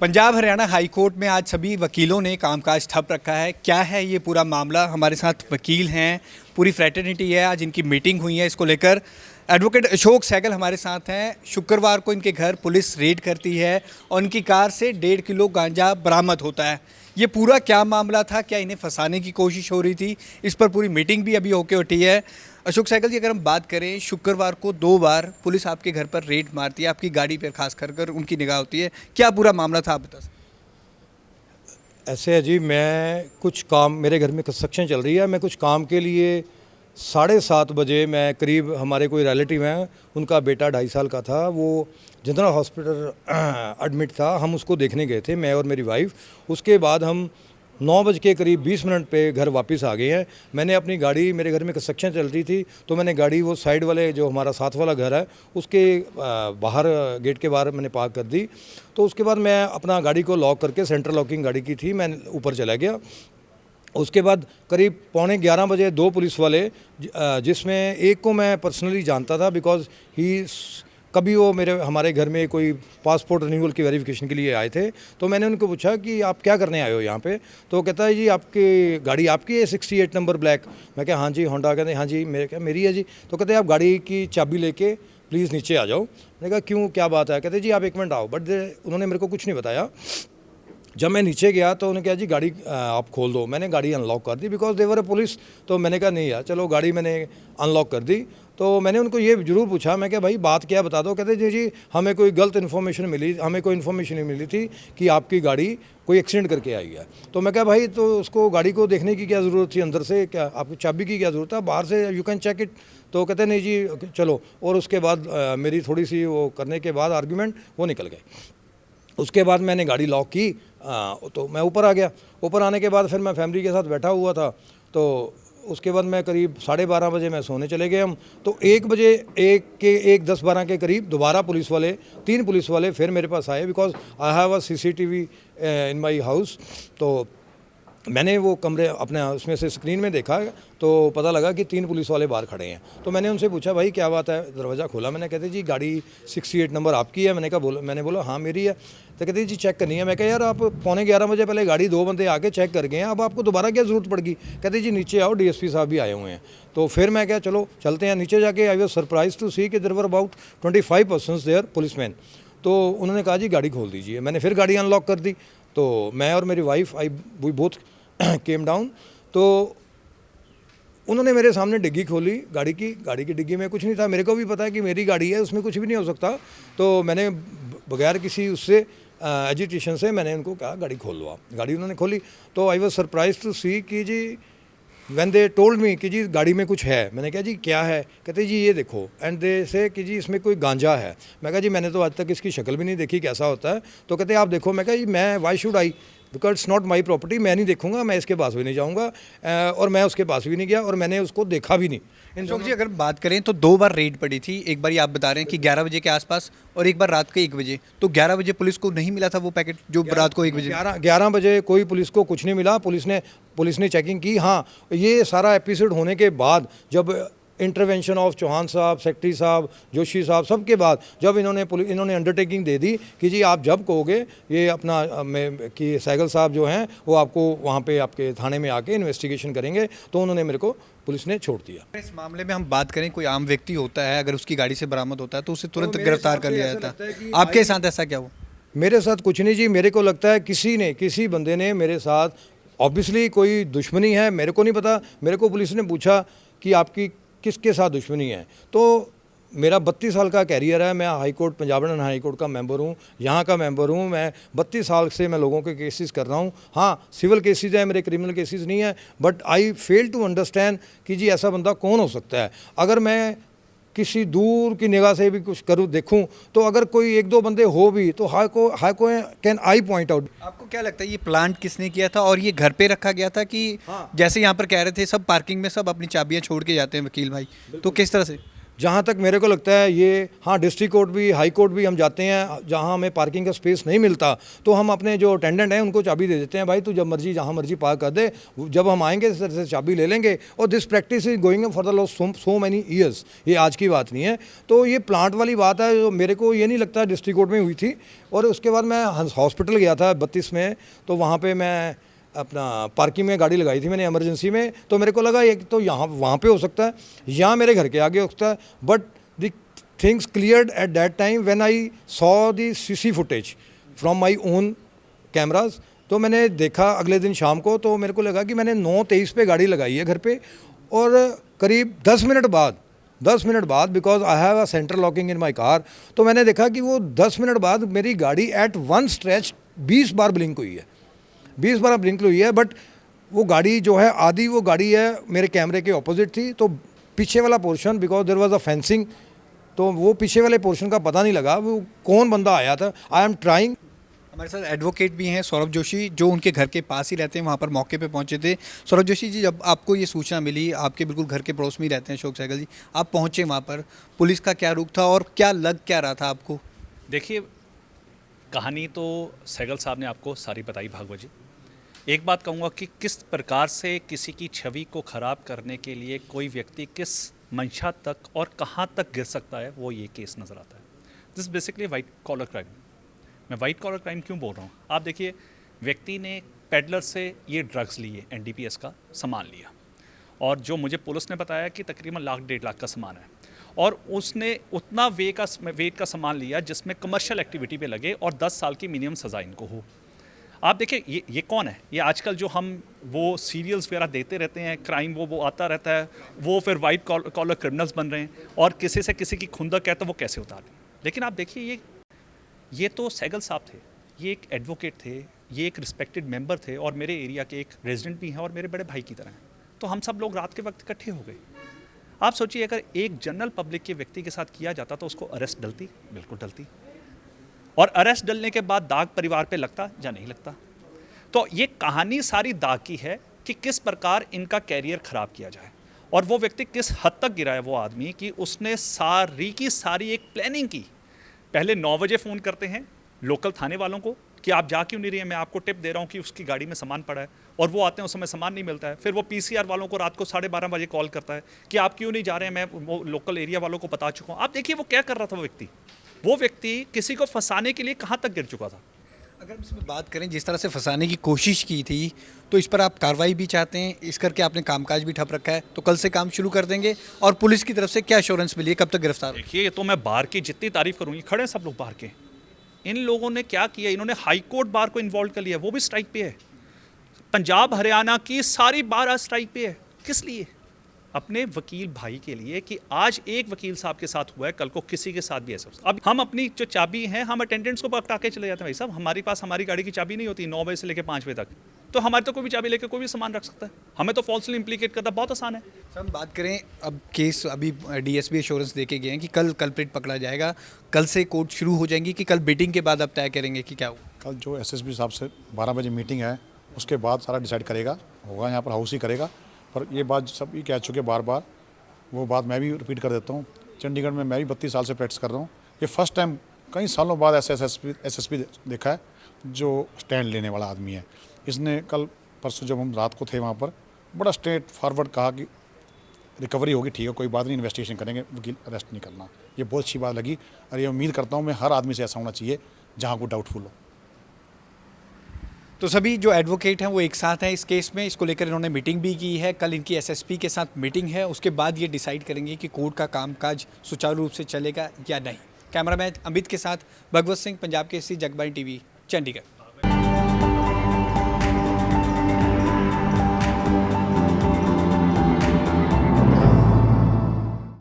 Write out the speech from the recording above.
Punjab Haryana high court में आज सभी वकीलों ने कामकाज ठप रखा है। क्या है ये पूरा मामला? हमारे साथ वकील हैं, पूरी फ्रेटर्निटी है। आज इनकी मीटिंग हुई है इसको लेकर। एडवोकेट अशोक सहगल हमारे साथ हैं। शुक्रवार को इनके घर पुलिस रेड करती है और इनकी कार से 1.5 किलो गांजा बरामद होता है। ये पूरा क्या मामला था? क्या इन्हें फंसाने की कोशिश हो रही थी? इस पर पूरी मीटिंग भी अभी होके उठी है। अशोक सहगल जी, अगर हम बात करें, शुक्रवार को 2 बार पुलिस आपके घर पर रेड मारती है, आपकी गाड़ी पर खास कर उनकी निगाह होती है। क्या पूरा मामला था, आप बता सकते? ऐसे है जी, मैं कुछ काम, मेरे घर में कंस्ट्रक्शन चल रही है, मैं कुछ काम के लिए 7:30 बजे मैं करीब, हमारे कोई रिलेटिव हैं, उनका बेटा 2.5 साल का था, वो जनरल हॉस्पिटल एडमिट था। हम उसको देखने गए थे, मैं और मेरी वाइफ। उसके बाद हम 9 बज के करीब 20 मिनट पे घर वापस आ गए हैं। मैंने अपनी गाड़ी, मेरे घर में कंस्ट्रक्शन चल रही थी, तो मैंने गाड़ी वो साइड वाले, जो हमारा साथ वाला घर है, उसके बाहर, गेट के बाहर मैंने पार्क कर दी। तो उसके बाद मैं अपना गाड़ी को लॉक करके, सेंट्रल लॉकिंग गाड़ी की थी, मैं ऊपर चला गया। उसके बाद करीब 11:15 बजे 2 पुलिस वाले, जिसमें एक को मैं पर्सनली जानता था, बिकॉज ही कभी वो हमारे घर में कोई पासपोर्ट रिन्यूअल की वेरिफिकेशन के लिए आए थे। तो मैंने उनको पूछा कि आप क्या करने आए हो यहाँ पे? तो वो कहता है जी, आपकी गाड़ी आपकी है 68 नंबर ब्लैक? मैं क्या, हाँ जी होंडा। कहते हाँ जी, मेरी है जी। तो कहते आप गाड़ी की चाबी लेके प्लीज़ नीचे आ जाओ। मैंने कहा क्यों, क्या बात है? कहते जी आप 1 मिनट आओ। बट उन्होंने मेरे को कुछ नहीं बताया। जब मैं नीचे गया तो उन्होंने कहा जी गाड़ी आप खोल दो। मैंने गाड़ी अनलॉक कर दी, बिकॉज देवर पुलिस। तो मैंने कहा नहीं यार, चलो गाड़ी मैंने अनलॉक कर दी। तो मैंने उनको ये ज़रूर पूछा, मैं क्या भाई बात क्या, बता दो। कहते जी हमें कोई गलत इन्फॉर्मेशन मिली, हमें कोई इन्फॉर्मेशन नहीं मिली थी कि आपकी गाड़ी कोई एक्सीडेंट करके आई है। तो मैं क्या भाई, तो उसको गाड़ी को देखने की क्या ज़रूरत थी? अंदर से क्या आपकी चाबी की क्या ज़रूरत है? बाहर से यू कैन चेक इट। तो कहते नहीं जी चलो। और उसके बाद मेरी थोड़ी सी वो करने के बाद आर्ग्यूमेंट वो निकल गए। उसके बाद मैंने गाड़ी लॉक की, तो मैं ऊपर आ गया। ऊपर आने के बाद फिर मैं फैमिली के साथ बैठा हुआ था। तो उसके बाद मैं करीब 12:30 बजे मैं सोने चले गए हम। तो 1 बजे, 1:10-12 के करीब दोबारा पुलिस वाले, 3 पुलिस वाले फिर मेरे पास आए, because I have a CCTV in my house. तो मैंने वो कमरे अपने उसमें से स्क्रीन में देखा, तो पता लगा कि 3 पुलिस वाले बाहर खड़े हैं। तो मैंने उनसे पूछा भाई क्या बात है? दरवाज़ा खोला, मैंने कहते जी गाड़ी 68 नंबर आपकी है? मैंने बोला हाँ मेरी है। तो कहते जी चेक करनी है। मैं कहा यार आप 11:15 बजे पहले गाड़ी 2 बंदे आके चेक कर गए हैं, अब आपको दोबारा क्या ज़रूरत पड़ गई? कहते जी नीचे आओ, DSP साहब भी आए हुए हैं। तो फिर मैं क्या, चलो चलते हैं नीचे। जाके I was surprise to see कि there were about 25 persons there, policeman. तो उन्होंने कहा जी गाड़ी खोल दीजिए। मैंने फिर गाड़ी अनलॉक कर दी। तो मैं और मेरी wife, we both came down. तो उन्होंने मेरे सामने डिग्गी खोली गाड़ी की डिग्गी में कुछ नहीं था। मेरे को भी पता है कि मेरी गाड़ी है, उसमें कुछ भी नहीं हो सकता। तो मैंने बगैर किसी उससे एजिटेशन से मैंने उनको कहा गाड़ी खोल लो आप। गाड़ी उन्होंने खोली। तो आई वॉज सरप्राइज टू सी कि जी व्हेन दे टोल्ड मी कि जी गाड़ी में कुछ है। मैंने कहा जी क्या है? कहते जी ये देखो। एंड दे से कि जी इसमें कोई गांजा है। मैं कहा जी मैंने तो आज तक इसकी शक्ल भी नहीं देखी, कैसा होता है? तो कहते आप देखो। मैं कहा जी मैं, why should I, because it's not my property, मैं नहीं देखूंगा, मैं इसके पास भी नहीं जाऊंगा। और मैं उसके पास भी नहीं गया और मैंने उसको देखा भी नहीं। अशोक जी, अगर बात करें तो 2 बार रेड पड़ी थी। एक बार आप बता रहे हैं कि 11 बजे के आसपास, और एक बार रात के 1 बजे। तो 11 बजे पुलिस को नहीं मिला था वो पैकेट जो रात को 1 बजे? 11 बजे कोई पुलिस को कुछ नहीं मिला। पुलिस ने चेकिंग की। हाँ, ये सारा एपिसोड होने के बाद, जब इंटरवेंशन ऑफ चौहान साहब, सेक्रेटरी साहब, जोशी साहब, सब के बाद जब इन्होंने अंडरटेकिंग दे दी कि जी आप जब कहोगे ये अपना कि सहगल साहब जो हैं वो आपको वहाँ पे आपके थाने में आके इन्वेस्टिगेशन करेंगे, तो उन्होंने मेरे को, पुलिस ने छोड़ दिया। इस मामले में हम बात करें, कोई आम व्यक्ति होता है, अगर उसकी गाड़ी से बरामद होता है तो उसे तुरंत गिरफ्तार कर लिया जाता है। आपके साथ ऐसा क्या हुआ? मेरे साथ कुछ नहीं जी। मेरे को लगता है किसी बंदे ने मेरे साथ, ऑब्वियसली कोई दुश्मनी है, मेरे को नहीं पता। मेरे को पुलिस ने पूछा कि आपकी किसके साथ दुश्मनी है? तो मेरा 32 साल का कैरियर है। मैं high court, Punjab and high court का मेंबर हूँ, यहाँ का मेंबर हूँ। मैं 32 साल से मैं लोगों के केसेस कर रहा हूँ। हाँ, सिविल केसेस हैं, मेरे क्रिमिनल केसेस नहीं है। But I fail to understand कि जी ऐसा बंदा कौन हो सकता है। अगर मैं किसी दूर की निगाह से भी कुछ करूँ, देखूं, तो अगर कोई 1-2 बंदे हो भी तो हाई को कैन आई पॉइंट आउट। आपको क्या लगता है ये प्लांट किसने किया था? और ये घर पे रखा गया था कि जैसे यहाँ पर कह रहे थे सब पार्किंग में सब अपनी चाबियाँ छोड़ के जाते हैं वकील भाई, तो किस तरह से? जहाँ तक मेरे को लगता है ये, हाँ डिस्ट्रिक्ट कोर्ट भी, हाई कोर्ट भी हम जाते हैं, जहाँ हमें पार्किंग का स्पेस नहीं मिलता तो हम अपने जो अटेंडेंट हैं उनको चाबी दे देते हैं, भाई तू जब मर्जी जहाँ मर्जी पार्क कर दे, जब हम आएंगे इस तरह से चाबी ले लेंगे। और this practice is going for the lost so many years, ये आज की बात नहीं है। तो ये प्लांट वाली बात है जो मेरे को ये नहीं लगता डिस्ट्रिक्ट कोर्ट में हुई थी। और उसके बाद मैं हॉस्पिटल गया था 32 में, तो वहाँ पर मैं अपना पार्किंग में गाड़ी लगाई थी मैंने इमरजेंसी में, तो मेरे को लगा एक तो यहाँ वहाँ पे हो सकता है या मेरे घर के आगे हो सकता है, but the things cleared at that time when I saw the CC footage from my own cameras. तो मैंने देखा अगले दिन शाम को, तो मेरे को लगा कि मैंने 9:23 पे गाड़ी लगाई है घर पे, और करीब 10 मिनट बाद because I have a centre locking in my car, तो मैंने देखा कि वो 10 मिनट बाद मेरी गाड़ी एट वन स्ट्रेच 20 बार ब्लिंक हुई है, 20 बार ब्लिंक हुई है। बट वो गाड़ी जो है आधी वो गाड़ी है मेरे कैमरे के ऑपोजिट थी, तो पीछे वाला portion because there was a fencing, तो वो पीछे वाले पोर्शन का पता नहीं लगा वो कौन बंदा आया था। I am trying. हमारे साथ एडवोकेट भी हैं सौरभ जोशी, जो उनके घर के पास ही रहते हैं, वहाँ पर मौके पे पहुँचे थे। सौरभ जोशी जी, जब आपको ये सूचना मिली, आपके बिल्कुल घर के पड़ोस में ही रहते हैं अशोक सहगल जी, आप पहुँचे वहाँ पर, पुलिस का क्या रुख था और क्या लग क्या रहा था आपको? देखिए, कहानी तो सहगल साहब ने आपको सारी बताई भागवत जी। एक बात कहूँगा कि किस प्रकार से किसी की छवि को ख़राब करने के लिए कोई व्यक्ति किस मंशा तक और कहाँ तक गिर सकता है, वो ये केस नज़र आता है। This basically white collar crime. मैं वाइट कॉलर क्राइम क्यों बोल रहा हूँ? आप देखिए, व्यक्ति ने पेडलर से ये ड्रग्स लिए, NDPS का सामान लिया, और जो मुझे पुलिस ने बताया कि तकरीबन लाख 1.5 लाख का सामान है, और उसने उतना वेट का सामान लिया जिसमें कमर्शियल एक्टिविटी पे लगे और 10 साल की मिनिमम सज़ा इनको हो। आप देखिए, ये कौन है? ये आजकल जो हम वो सीरियल्स वगैरह देते रहते हैं, क्राइम वो आता रहता है, वो फिर वाइट कॉलर क्रिमिनल्स बन रहे हैं, और किसी से किसी की खुंदक है तो वो कैसे उतार लें। लेकिन आप देखिए, ये तो सहगल साहब थे, ये एक एडवोकेट थे, ये एक रिस्पेक्टेड मेंबर थे, और मेरे एरिया के एक रेजिडेंट भी हैं और मेरे बड़े भाई की तरह हैं। तो हम सब लोग रात के वक्त इकट्ठे हो गए। आप सोचिए, अगर एक जनरल पब्लिक के व्यक्ति के साथ किया जाता तो उसको अरेस्ट डलती? बिल्कुल डलती। और अरेस्ट डलने के बाद दाग परिवार पे लगता या नहीं लगता? तो ये कहानी सारी दाग की है कि किस प्रकार इनका कैरियर ख़राब किया जाए, और वो व्यक्ति किस हद तक गिरा है, वो आदमी, कि उसने सारी की सारी एक प्लानिंग की। पहले 9 बजे फ़ोन करते हैं लोकल थाने वालों को कि आप जा क्यों नहीं रही हैं, मैं आपको टिप दे रहा हूँ कि उसकी गाड़ी में सामान पड़ा है, और वो आते हैं, उस समय सामान नहीं मिलता है। फिर वो PCR वालों को रात को 12:30 बजे कॉल करता है कि आप क्यों नहीं जा रहे हैं, मैं वो लोकल एरिया वालों को बता चुका हूँ। आप देखिए वो क्या कर रहा था। वो व्यक्ति किसी को फंसाने के लिए कहाँ तक गिर चुका था। अगर हम इसमें बात करें, जिस तरह से फंसाने की कोशिश की थी, तो इस पर आप कार्रवाई भी चाहते हैं, इस करके आपने कामकाज भी ठप रखा है, तो कल से काम शुरू कर देंगे? और पुलिस की तरफ से क्या एश्योरेंस मिली है, कब तक गिरफ्तार? देखिए, ये तो मैं बार की जितनी तारीफ करूँगी, खड़े हैं सब लोग बाहर के। इन लोगों ने क्या किया, इन्होंने हाई कोर्ट बार को इन्वॉल्व कर लिया, वो भी स्ट्राइक पे है। पंजाब हरियाणा की सारी बार आज स्ट्राइक पे है। किस लिए? अपने वकील भाई के लिए, कि आज एक वकील साहब के साथ हुआ है, कल को किसी के साथ भी ऐसा। अब हम अपनी जो चाबी है, हम अटेंडेंट्स को पकड़ा के चले जाते हैं। भाई साहब, हमारे पास हमारी गाड़ी की चाबी नहीं होती 9 बजे से लेकर 5 बजे तक, तो हमारे तो कोई भी चाबी लेकर कोई भी सामान रख सकता है। हमें तो फॉल्सली इम्प्लीकेट करना बहुत आसान है। सर, हम बात करें, अब केस अभी DSP एश्योरेंस देके गए हैं कि कल कल्प्रिट पकड़ा जाएगा, कल से कोर्ट शुरू हो जाएंगी, कि कल बीटिंग के बाद अब तय करेंगे कि क्या हुआ? कल जो SSP साहब से 12 बजे मीटिंग है, उसके बाद सारा डिसाइड करेगा, होगा यहाँ पर हाउस ही करेगा। पर ये बात सब ही कह चुके बार बार, वो बात मैं भी रिपीट कर देता हूँ। चंडीगढ़ में मैं भी 32 साल से प्रैक्टिस कर रहा हूँ। ये फर्स्ट टाइम कई सालों बाद ऐसे SSP देखा है जो स्टैंड लेने वाला आदमी है। इसने कल परसों जब हम रात को थे वहाँ पर, बड़ा स्ट्रेट फॉरवर्ड कहा कि रिकवरी होगी, ठीक है, कोई बात नहीं, इन्वेस्टिगेशन करेंगे, वकील अरेस्ट नहीं करना। ये बहुत अच्छी बात लगी, और ये उम्मीद करता हूँ मैं हर आदमी से ऐसा होना चाहिए जहाँ को डाउटफुल हो। तो सभी जो एडवोकेट हैं वो एक साथ हैं इस केस में, इसको लेकर इन्होंने मीटिंग भी की है। कल इनकी SSP के साथ मीटिंग है, उसके बाद ये डिसाइड करेंगे कि कोर्ट का कामकाज सुचारू रूप से चलेगा या नहीं। कैमरामैन अमित के साथ भगवत सिंह, पंजाब केसरी, जगबानी TV, चंडीगढ़।